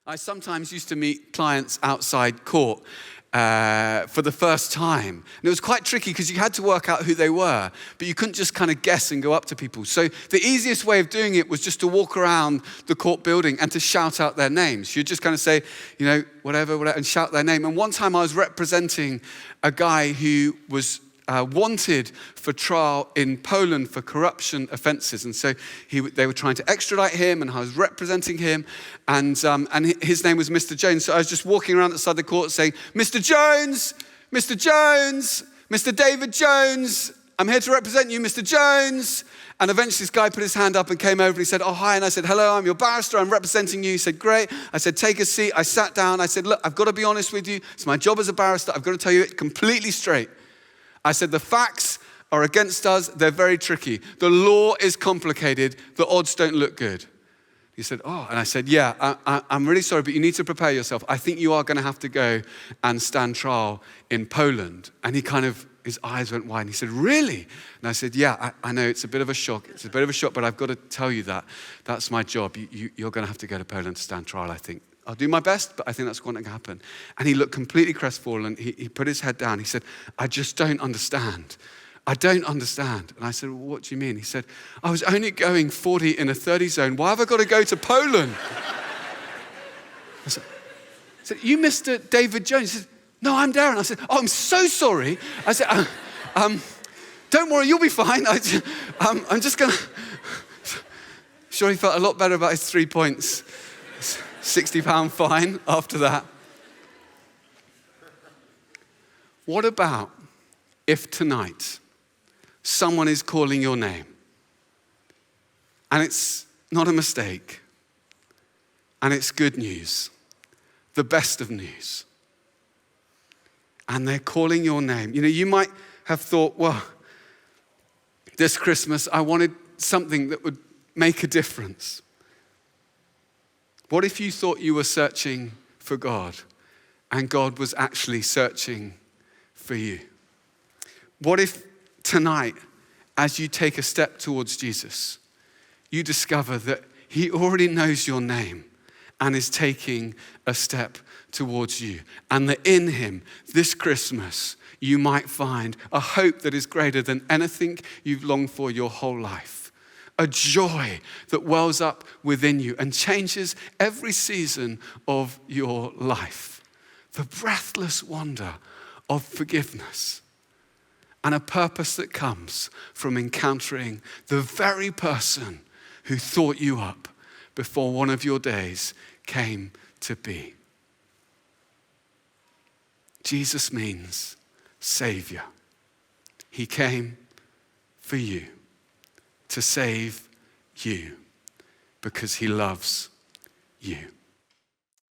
I sometimes used to meet clients outside court for the first time. And it was quite tricky because you had to work out who they were, but you couldn't just kind of guess and go up to people. So the easiest way of doing it was just to walk around the court building and to shout out their names. You'd just kind of say, whatever, and shout their name. And one time I was representing a guy who was wanted for trial in Poland for corruption offences. And so they were trying to extradite him, and I was representing him, and his name was Mr. Jones. So I was just walking around outside the court saying, Mr. Jones, Mr. Jones, Mr. David Jones, I'm here to represent you, Mr. Jones. And eventually this guy put his hand up and came over and he said, oh, hi. And I said, hello, I'm your barrister, I'm representing you. He said, great. I said, take a seat. I sat down. I said, look, I've got to be honest with you. It's my job as a barrister. I've got to tell you it completely straight. I said, the facts are against us. They're very tricky. The law is complicated. The odds don't look good. He said, oh, and I said, yeah, I'm really sorry, but you need to prepare yourself. I think you are going to have to go and stand trial in Poland. And his eyes went wide. And he said, really? And I said, yeah, I know it's a bit of a shock. It's a bit of a shock, but I've got to tell you that. That's my job. You're going to have to go to Poland to stand trial, I think. I'll do my best, but I think that's going to happen. And he looked completely crestfallen. He put his head down. He said, I just don't understand. I don't understand. And I said, well, what do you mean? He said, I was only going 40 in a 30 zone. Why have I got to go to Poland? I said, you Mr. David Jones? He said, no, I'm Darren. I said, oh, I'm so sorry. I said, don't worry, you'll be fine. I'm just going to... Sure, he felt a lot better about his 3 points. £60 fine after that. What about if tonight someone is calling your name and it's not a mistake and it's good news, the best of news, and they're calling your name? You might have thought, well, this Christmas I wanted something that would make a difference. What if you thought you were searching for God and God was actually searching for you? What if tonight, as you take a step towards Jesus, you discover that he already knows your name and is taking a step towards you, and that in him, this Christmas, you might find a hope that is greater than anything you've longed for your whole life? A joy that wells up within you and changes every season of your life. The breathless wonder of forgiveness and a purpose that comes from encountering the very person who thought you up before one of your days came to be. Jesus means Savior. He came for you, to save you, because he loves you.